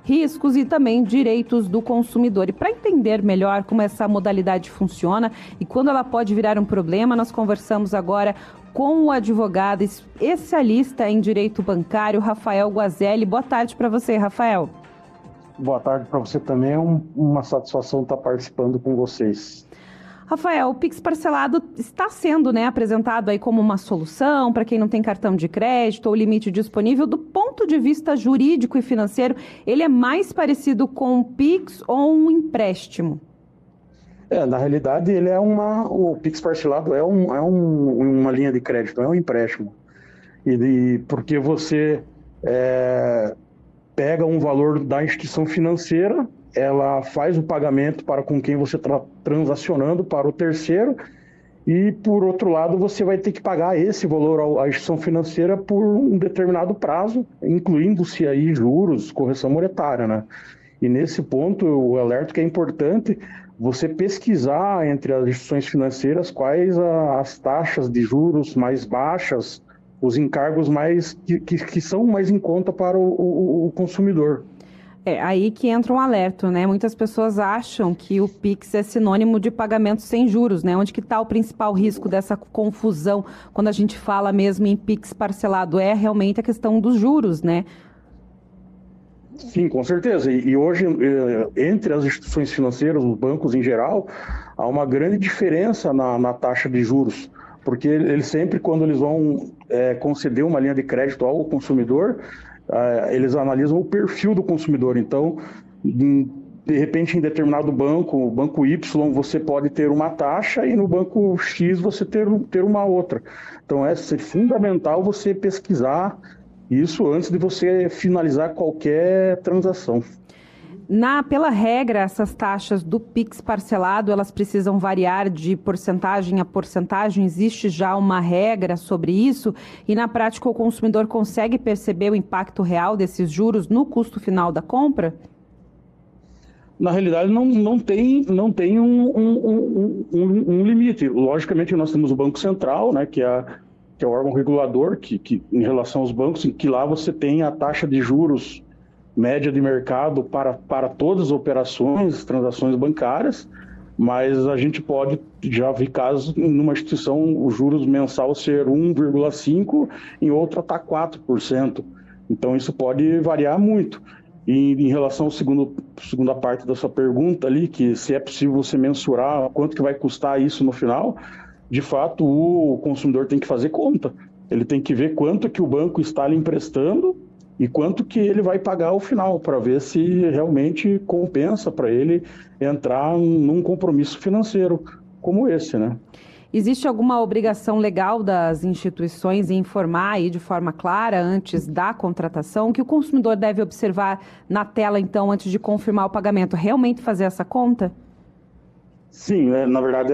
riscos e também direitos do consumidor. E para entender melhor como essa modalidade funciona e quando ela pode virar um problema, nós conversamos agora com o advogado especialista em direito bancário, Rafael Guazelli. Boa tarde para você, Rafael. Boa tarde para você também, é uma satisfação estar participando com vocês. Rafael, o Pix parcelado está sendo apresentado aí como uma solução para quem não tem cartão de crédito ou limite disponível. Do ponto de vista jurídico e financeiro, ele é mais parecido com um Pix ou um empréstimo? Na realidade, o Pix parcelado é uma linha de crédito, é um empréstimo. Porque você pega um valor da instituição financeira, ela faz o pagamento para com quem você está transacionando para o terceiro, e por outro lado você vai ter que pagar esse valor à instituição financeira por um determinado prazo, incluindo-se aí juros, correção monetária, né? E nesse ponto eu alerto que é importante você pesquisar entre as instituições financeiras quais as taxas de juros mais baixas, os encargos que são mais em conta para o consumidor. É aí que entra um alerta, né? Muitas pessoas acham que o Pix é sinônimo de pagamento sem juros, né? Onde que está o principal risco dessa confusão quando a gente fala mesmo em Pix parcelado? É realmente a questão dos juros, né? Sim, com certeza. E hoje, entre as instituições financeiras, os bancos em geral, há uma grande diferença na taxa de juros. Porque eles sempre, quando eles vão conceder uma linha de crédito ao consumidor, eles analisam o perfil do consumidor. Então, de repente, em determinado banco, o banco Y, você pode ter uma taxa e no banco X você ter uma outra. Então, é fundamental você pesquisar isso antes de você finalizar qualquer transação. Pela regra, essas taxas do Pix parcelado, elas precisam variar de porcentagem a porcentagem? Existe já uma regra sobre isso? E na prática o consumidor consegue perceber o impacto real desses juros no custo final da compra? Na realidade, não tem um limite. Logicamente, nós temos o Banco Central, né, que é o órgão regulador, que em relação aos bancos, que lá você tem a taxa de juros média de mercado para todas as operações, transações bancárias, mas a gente pode já ver casos numa instituição o juros mensal ser 1,5%, em outra está 4%. Então isso pode variar muito. E em relação à segunda parte da sua pergunta ali, que se é possível você mensurar quanto que vai custar isso no final, de fato o consumidor tem que fazer conta. Ele tem que ver quanto que o banco está lhe emprestando e quanto que ele vai pagar ao final, para ver se realmente compensa para ele entrar num compromisso financeiro como esse, né? Existe alguma obrigação legal das instituições em informar aí de forma clara antes da contratação? Que o consumidor deve observar na tela, então, antes de confirmar o pagamento? Realmente fazer essa conta? Sim, na verdade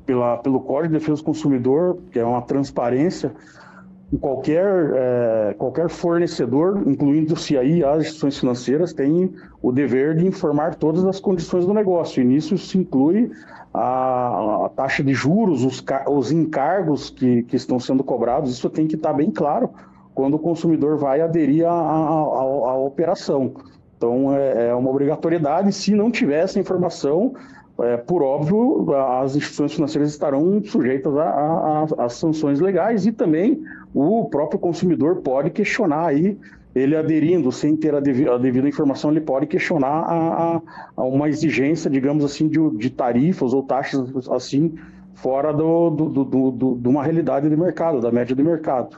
pelo Código de Defesa do Consumidor, que é uma transparência. Qualquer fornecedor, incluindo-se aí as instituições financeiras, tem o dever de informar todas as condições do negócio. E nisso se inclui a taxa de juros, os encargos que estão sendo cobrados. Isso tem que estar bem claro quando o consumidor vai aderir à operação. Então, é uma obrigatoriedade. Se não tiver essa informação, por óbvio, as instituições financeiras estarão sujeitas às sanções legais, e também o próprio consumidor pode questionar aí, ele aderindo sem ter a devida informação, ele pode questionar a uma exigência, digamos assim, de tarifas ou taxas assim, fora de uma realidade de mercado, da média de mercado.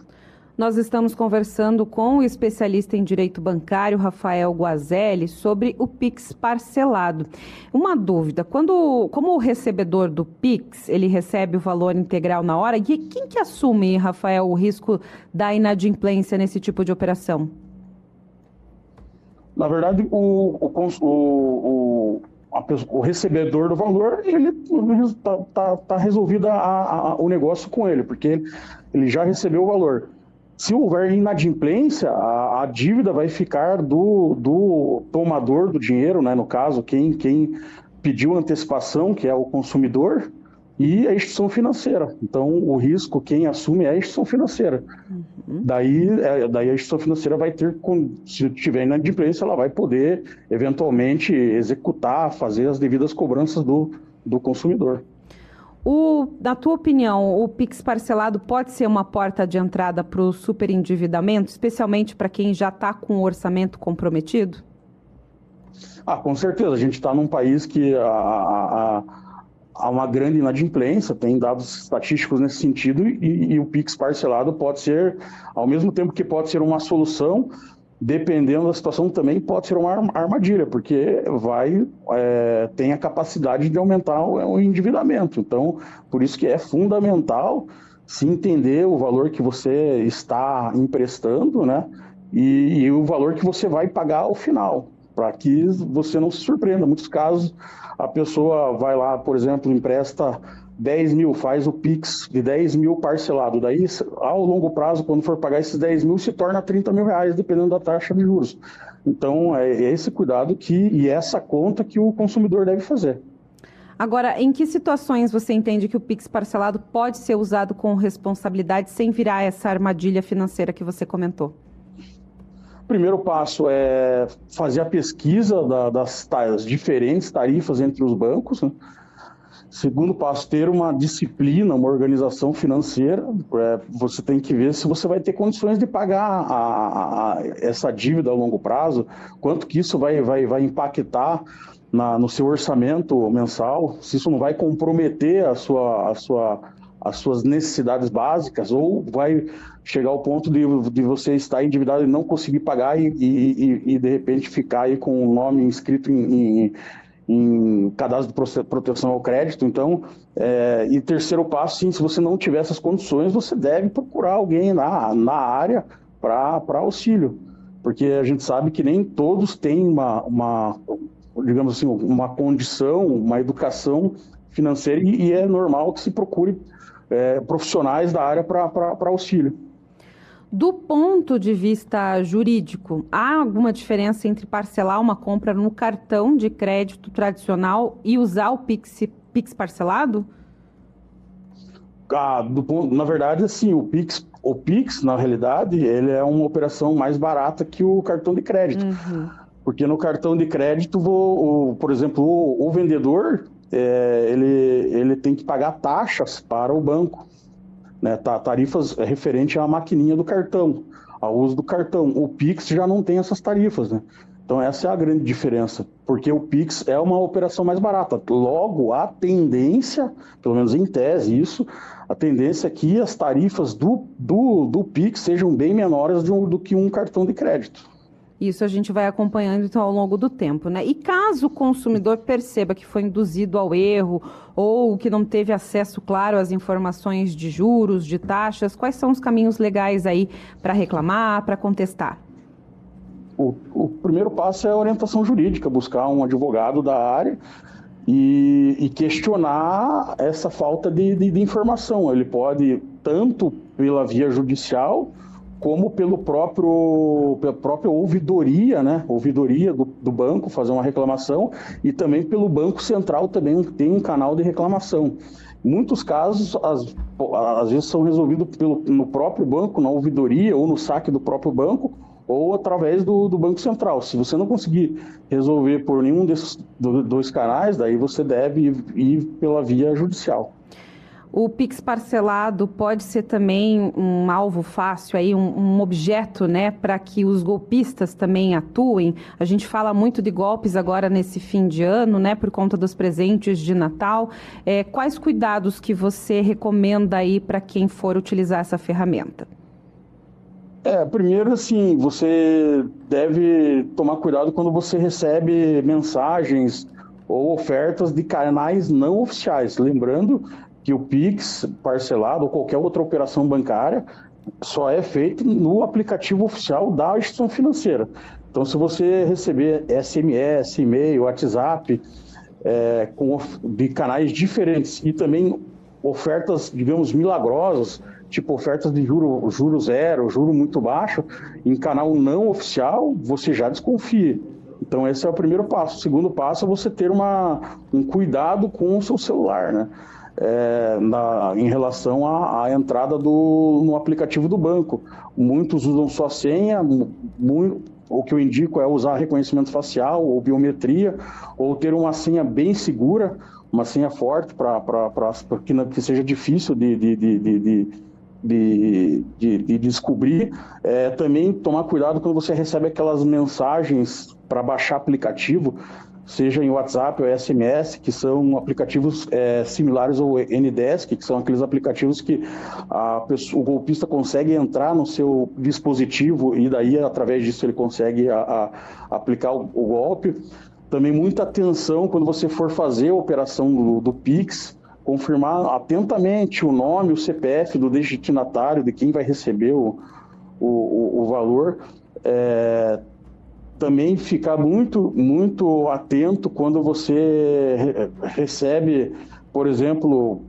Nós estamos conversando com o especialista em direito bancário, Rafael Guazelli, sobre o Pix parcelado. Uma dúvida, como o recebedor do Pix, ele recebe o valor integral na hora, e quem que assume, Rafael, o risco da inadimplência nesse tipo de operação? Na verdade, o recebedor do valor, ele está resolvido o negócio com ele, porque ele já recebeu o valor. Se houver inadimplência, a dívida vai ficar do tomador do dinheiro, né? No caso, quem pediu antecipação, que é o consumidor, e a instituição financeira. Então, o risco, quem assume é a instituição financeira. Daí a instituição financeira vai ter, se tiver inadimplência, ela vai poder, eventualmente, executar, fazer as devidas cobranças do consumidor. Na tua opinião, o Pix parcelado pode ser uma porta de entrada para o superendividamento, especialmente para quem já está com o orçamento comprometido? Com certeza. A gente está num país que há uma grande inadimplência, tem dados estatísticos nesse sentido, e o Pix parcelado pode ser, ao mesmo tempo que pode ser uma solução, dependendo da situação, também pode ser uma armadilha, porque tem a capacidade de aumentar o endividamento. Então, por isso que é fundamental se entender o valor que você está emprestando, né, e o valor que você vai pagar ao final, para que você não se surpreenda. Em muitos casos, a pessoa vai lá, por exemplo, empresta 10 mil, faz o Pix de 10 mil parcelado. Daí, ao longo prazo, quando for pagar esses 10 mil, se torna 30 mil reais, dependendo da taxa de juros. Então, é esse cuidado e essa conta que o consumidor deve fazer. Agora, em que situações você entende que o Pix parcelado pode ser usado com responsabilidade sem virar essa armadilha financeira que você comentou? O primeiro passo é fazer a pesquisa das diferentes tarifas entre os bancos, né? Segundo passo, ter uma disciplina, uma organização financeira. Você tem que ver se você vai ter condições de pagar essa dívida a longo prazo, quanto que isso vai impactar no seu orçamento mensal, se isso não vai comprometer as suas necessidades básicas, ou vai chegar ao ponto de você estar endividado e não conseguir pagar e de repente ficar aí com o nome inscrito em cadastro de proteção ao crédito. Então, e terceiro passo, sim, se você não tiver essas condições, você deve procurar alguém na área para auxílio, porque a gente sabe que nem todos têm digamos assim, uma condição, uma educação financeira, e é normal que se procure profissionais da área para auxílio. Do ponto de vista jurídico, há alguma diferença entre parcelar uma compra no cartão de crédito tradicional e usar o Pix parcelado? Na verdade, assim, o Pix, na realidade, ele é uma operação mais barata que o cartão de crédito. Porque no cartão de crédito, por exemplo, o vendedor, ele tem que pagar taxas para o banco, né, tarifas referente à maquininha do cartão, ao uso do cartão. O Pix já não tem essas tarifas, né? Então essa é a grande diferença, porque o Pix é uma operação mais barata. Logo, a tendência, pelo menos em tese isso, a tendência é que as tarifas do Pix sejam bem menores do que um cartão de crédito. Isso a gente vai acompanhando então ao longo do tempo, né? E caso o consumidor perceba que foi induzido ao erro ou que não teve acesso claro às informações de juros, de taxas, quais são os caminhos legais aí para reclamar, para contestar? O primeiro passo é a orientação jurídica, buscar um advogado da área e questionar essa falta de informação. Ele pode, tanto pela via judicial, como pela própria ouvidoria, né? Ouvidoria do banco, fazer uma reclamação, e também pelo Banco Central também tem um canal de reclamação. Em muitos casos, às vezes são resolvidos no próprio banco, na ouvidoria, ou no saque do próprio banco, ou através do Banco Central. Se você não conseguir resolver por nenhum desses dois canais, daí você deve ir pela via judicial. O Pix parcelado pode ser também um alvo fácil, aí, um objeto, né, para que os golpistas também atuem. A gente fala muito de golpes agora nesse fim de ano, né, por conta dos presentes de Natal. Quais cuidados que você recomenda aí para quem for utilizar essa ferramenta? Primeiro, assim, você deve tomar cuidado quando você recebe mensagens ou ofertas de canais não oficiais. Lembrando que o Pix parcelado ou qualquer outra operação bancária só é feito no aplicativo oficial da instituição financeira. Então, se você receber SMS, e-mail, WhatsApp, de canais diferentes e também ofertas, digamos, milagrosas, tipo ofertas de juro zero, juro muito baixo, em canal não oficial, você já desconfia. Então, esse é o primeiro passo. O segundo passo é você ter um cuidado com o seu celular, né? em relação à entrada no aplicativo do banco. Muitos usam sua senha, o que eu indico é usar reconhecimento facial ou biometria, ou ter uma senha bem segura, uma senha forte para que seja difícil de descobrir. Também tomar cuidado quando você recebe aquelas mensagens para baixar aplicativo, seja em WhatsApp ou SMS, que são aplicativos similares ao Ndesk, que são aqueles aplicativos que o golpista consegue entrar no seu dispositivo e daí, através disso, ele consegue aplicar o golpe. Também muita atenção quando você for fazer a operação do Pix, confirmar atentamente o nome, o CPF do destinatário, de quem vai receber o valor. Também ficar muito atento quando você recebe, por exemplo,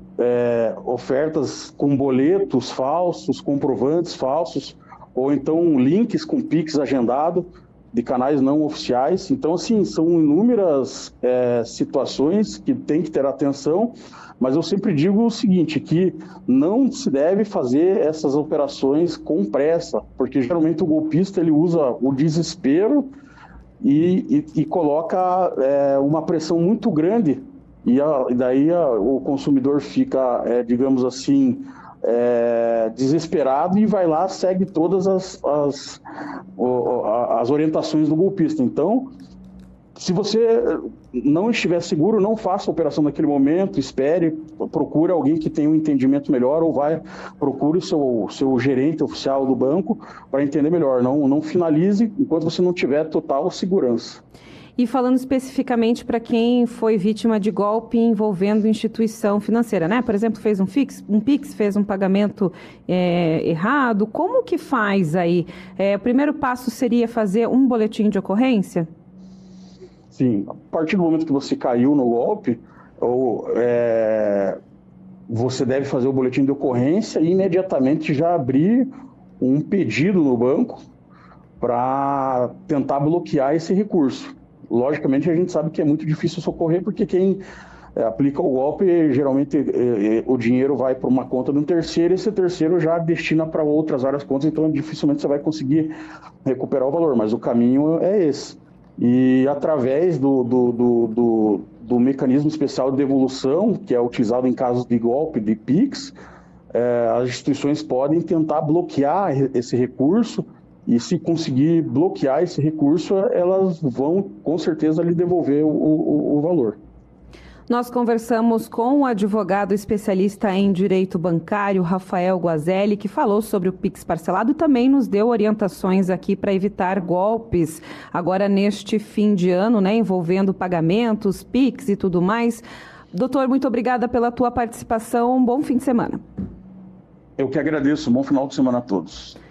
ofertas com boletos falsos, comprovantes falsos, ou então links com Pix agendado de canais não oficiais. Então, assim, são inúmeras situações que tem que ter atenção, mas eu sempre digo o seguinte, que não se deve fazer essas operações com pressa, porque geralmente o golpista ele usa o desespero e coloca uma pressão muito grande, e daí o consumidor fica, digamos assim, desesperado e vai lá, segue todas as orientações do golpista. Então, se você não estiver seguro, não faça a operação naquele momento, espere, procure alguém que tenha um entendimento melhor, ou procure o seu gerente oficial do banco para entender melhor. Não finalize enquanto você não tiver total segurança. E falando especificamente para quem foi vítima de golpe envolvendo instituição financeira, né? Por exemplo, fez um Pix, fez um pagamento errado, como que faz aí? O primeiro passo seria fazer um boletim de ocorrência? Sim, a partir do momento que você caiu no golpe, você deve fazer o boletim de ocorrência e imediatamente já abrir um pedido no banco para tentar bloquear esse recurso. Logicamente, a gente sabe que é muito difícil socorrer, porque quem aplica o golpe, geralmente o dinheiro vai para uma conta de um terceiro, e esse terceiro já destina para várias contas, então dificilmente você vai conseguir recuperar o valor, mas o caminho é esse. E através do mecanismo especial de devolução, que é utilizado em casos de golpe, de Pix, as instituições podem tentar bloquear esse recurso, e se conseguir bloquear esse recurso, elas vão com certeza lhe devolver o valor. Nós conversamos com o advogado especialista em direito bancário, Rafael Guazelli, que falou sobre o Pix parcelado e também nos deu orientações aqui para evitar golpes agora neste fim de ano, né, envolvendo pagamentos, Pix e tudo mais. Doutor, muito obrigada pela tua participação. Um bom fim de semana. Eu que agradeço. Um bom final de semana a todos.